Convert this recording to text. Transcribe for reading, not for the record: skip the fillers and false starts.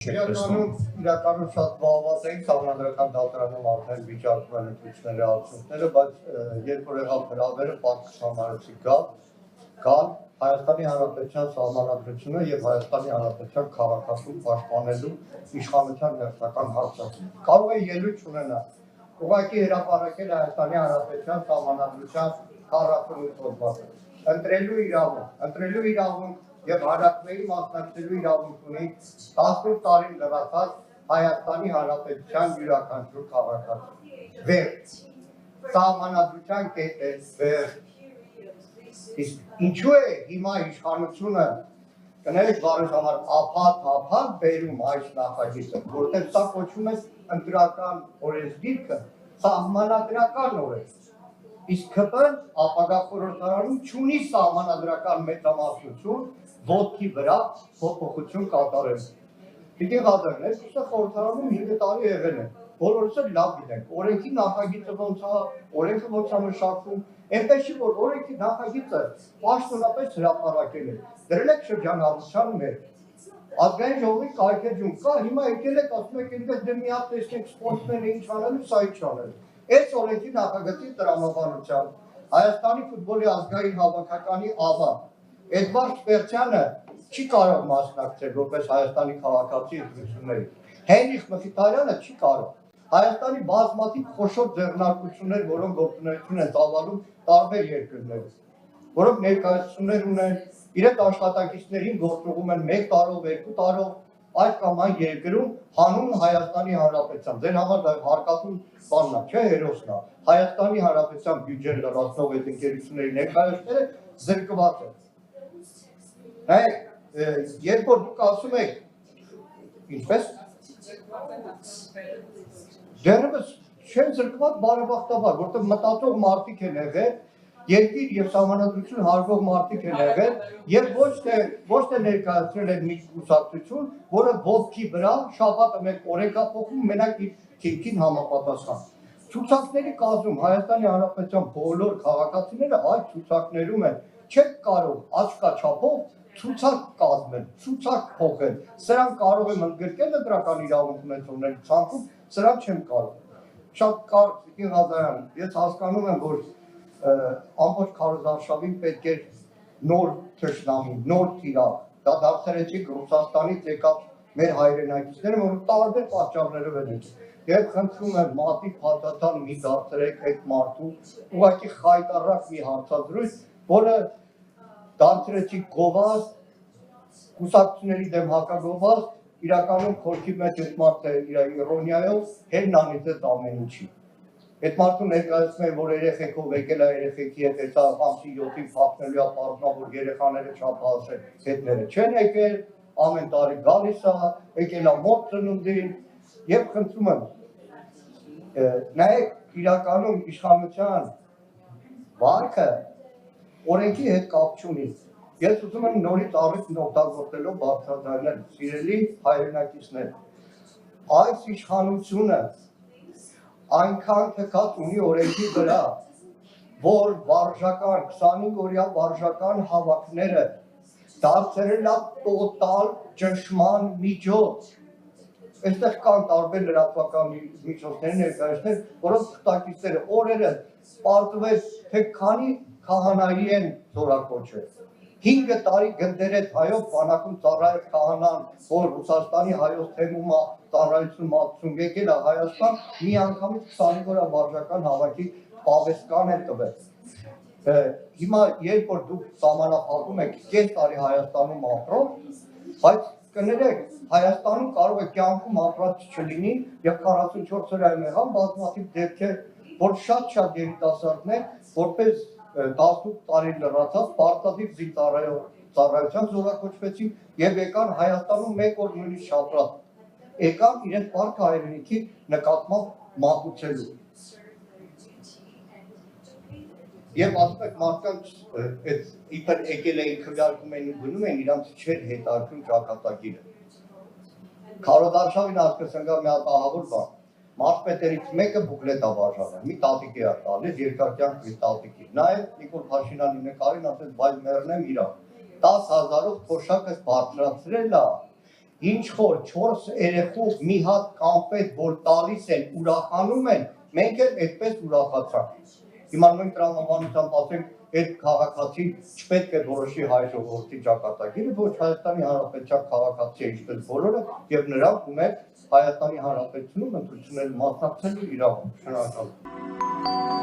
իրականում շատ բաղված էին սահմանադրական դատարանում արդեն վիճակում են ընտրությունների արդյունքները, բայց երբ որ եղավ հրավերը պարտք համարեցի գալ Հայաստանի Հանրապետության սահմանադրությունը եւ Հայաստանի Հանրապետության քաղաքացու պաշտպանելու իշխանության հերթական հարցը։ Կարող է ելույթ ունենալ, ուղղակի հրապարակել Հայաստանի Հանրապետության սահմանադրության 48 հոդվածը, ընտրելու իրավունք եւ հարակների մասնակցելու իրավունք ունի 18 տարին լրացած Հայաստանի Հանրապետության յուրաքանչյուր քաղաքացի։ Վերջ, սահմանադրության կետ է, վերջ։ Ինչու է հիմա իշխանությունը կներեք բարոյ համար ափաթ բերում այս նախագիծը, որտեղ սա կոչվում է ընտրական օրենսգիրքը, սահմանադրական օրենս։ Իսկ ԿՊ-ն ապագա խորհրդարանում չունի սահմանադրական մեծամասնություն ոտքի վրա փոփոխություն կատարել։ Պիտի ղազարներ, սա խորհրդարանում 5 տարի եղել է, բոլորս էլ լավ գիտենք, օրենքի նախագիծը ոնց է, օրենքը ոնց է մշակվում, այնպես չի, որ օրենքի նախագիծը պաշտոնապես հրապարակել է, դրել եք շրջանառության մեջ, ազգային ժողովի կարգեջում կա, հիմա եկել եք ասում եք այնպես դե մի հատ տեսնենք սպորտները ինչ անելու, սա ինչ անելու։ Այս օրենքի նախագծի տրամաբանության Հայաստանի ֆուտբոլի ազգային հավաքականի ավան Էդվարդ Սպերցյանը չի կարող մասնակցել որպես Հայաստանի քաղաքացի ընտրությունների։ Հենրիխ Մխիթարյանը չի կարող։ Հայաստանի բազմաթիվ խոշոր ձեռնարկություններ, որոնք գործունեություն են ծավալում տարբեր երկրներում, որոնք ներկայացություններ ունեն, իրենց աշխատակիցներին գործուղում են 1 տարով, 2 տարով, այս կամ այն երկրում հանուն Հայաստանի Հանրապետության, ձեր համար դա հարկատուն բանն է, չէ, հերոսն է, Հայաստանի Հանրապետության բյուջեն լրացնող այդ ընկերությունների ներկայացուցիչները զրկված են։ Երբ որ դուք ասում եք, ինչպես դեռևս չեն զրկված բարեբախտաբար, որտեղ մտածող մարդիկ են եղել, երկիր եւ սահմանադրություն հարգող մարդիկ են եղել եւ ոչ թե ներկայացրել են մի կուսակցություն, որը ոտքի վրա շաբաթը մեկ օրենքափոխում մենակ իր քինքին համապատասխան։ Ցուցակների կազմում Հայաստանի Հանրապետության բոլոր քաղաքացիները այդ ցուցակներում են, չեք կարող աչքաչափով ցուցակ կազմել, ցուցակ փոխել։ Սրանք կարող եմ ընդգրկել ընտրական իրավունք ունեցողների ցանկում, սրանք չեմ կարող։ Շատ կարճ, Տիկին Ղազարյան, ես հասկանում եմ, որ ամբողջ քարոզարշավին պետք է նոր թշնամի, նոր թիրախ, դա դարձրեցիք Ռուսաստանից եկած մեր հայրենակիցները, որ տարբեր պատճառներով են եկել։ Եվ խնդրում եմ մատի փաթաթան մի դարձրեք այդ մարդու, ուղղակի խայտառակ մի հարցազրույց, որը դարձրեցիք գովազդ, կուսակցությունների դեմ հակագովազդ, իրականում խորքի մեջ այդ մարդը իր իրոնիայով հերն անից այդ ամեն ինչի։ Այդ մարդու ներկայացնում են, որ երեխեքով եկել է երեխեքի հետ, հեսա ամսի 7-ին փախնելու է պարզնա, որ երեխաները չափահասել հետները չեն եկել, ամեն տարի գալիս է, եկել է մոտ ծնունդին, եւ խնդրում եմ, նայեք իրականում իշխանության վարքը օրենքի հետ կապ չունի։ Ես ուզում եմ նորից առիթն օգտագործելով բարձրաձայնել, սիրելի հայրենակիցներ, այս իշխանությունը այնքան թքած ունի օրենքի վրա, որ վարժական 25-օրյա վարժական հավաքները դարձրել է տոտալ ճնշման միջոց։ Այստեղ կան տարբեր լրատվական միջոցներ ներկայացնել, որոնց թղթակիցները օրերը պարտվեց, թե քանի քահանայի են զորակոչել։ 5 տարի գնդերեց հայոց բանակում ծառայել քահանան, որ Ռուսաստանի հայոց թեմում ծառայություն մատուցում եկել է Հայաստան, մի անգամից 25-օրյա վարժական հավաքի պավեստական է տվել։ Հիմա երբ որ դուք սահմանափակում եք կես տարի Հայաստանում ապրող, բայց կներեք, Հայաստանում կարող է կյանքում ապրած չլինի եւ 44 օրյա եղան բազմաթիվ դեպքեր, որ շատ երիտասարդներ, որպես 18 տարի լրացած պարտադիր ծառայության զորակոչվեցին եւ եկան Հայաստանում 1 օր նույնիսկ շաբաթ, եկան իրենց պարտքը հայրենիքի նկատմամբ մատուցելու։ Եվ ասում եք մարդկանց այդ իբր եկել էին քվեարկում էին գնում են իրանց չէր հետաքրքրում ճակատագիրը։ Քարոզարշավին հասկացանք մի հատ ահավոր բան։ Մարզպետերից մեկը բուկլետ ավարժանել, մի տատիկի է տալիս, երկարքյան տատիկի։ Նաև Նիկոլ Փաշինյանի նկարին ասեց, բայց մեռնեմ իրա։ 10,000-ով թոշակը բարձրացրել է ինչ որ 4 երեխու մի հատ կամպետ, որ տալիս են, ուրախանում են, մենք էլ այդպես ուրախացանք։ Հիմա նույն տրամաբանությամբ ասենք, այդ քաղաքացին չպետք է որոշի հայ ժողովրդի ճակատագիրը, ոչ Հայաստանի Հանրապետության քաղաքացի է ինչպես բոլորը, եւ նրանք ունեն Հայաստանի Հանրապետությունում ընտրությունների մասնակցելու իրավունք։ Շնորհակալ եմ։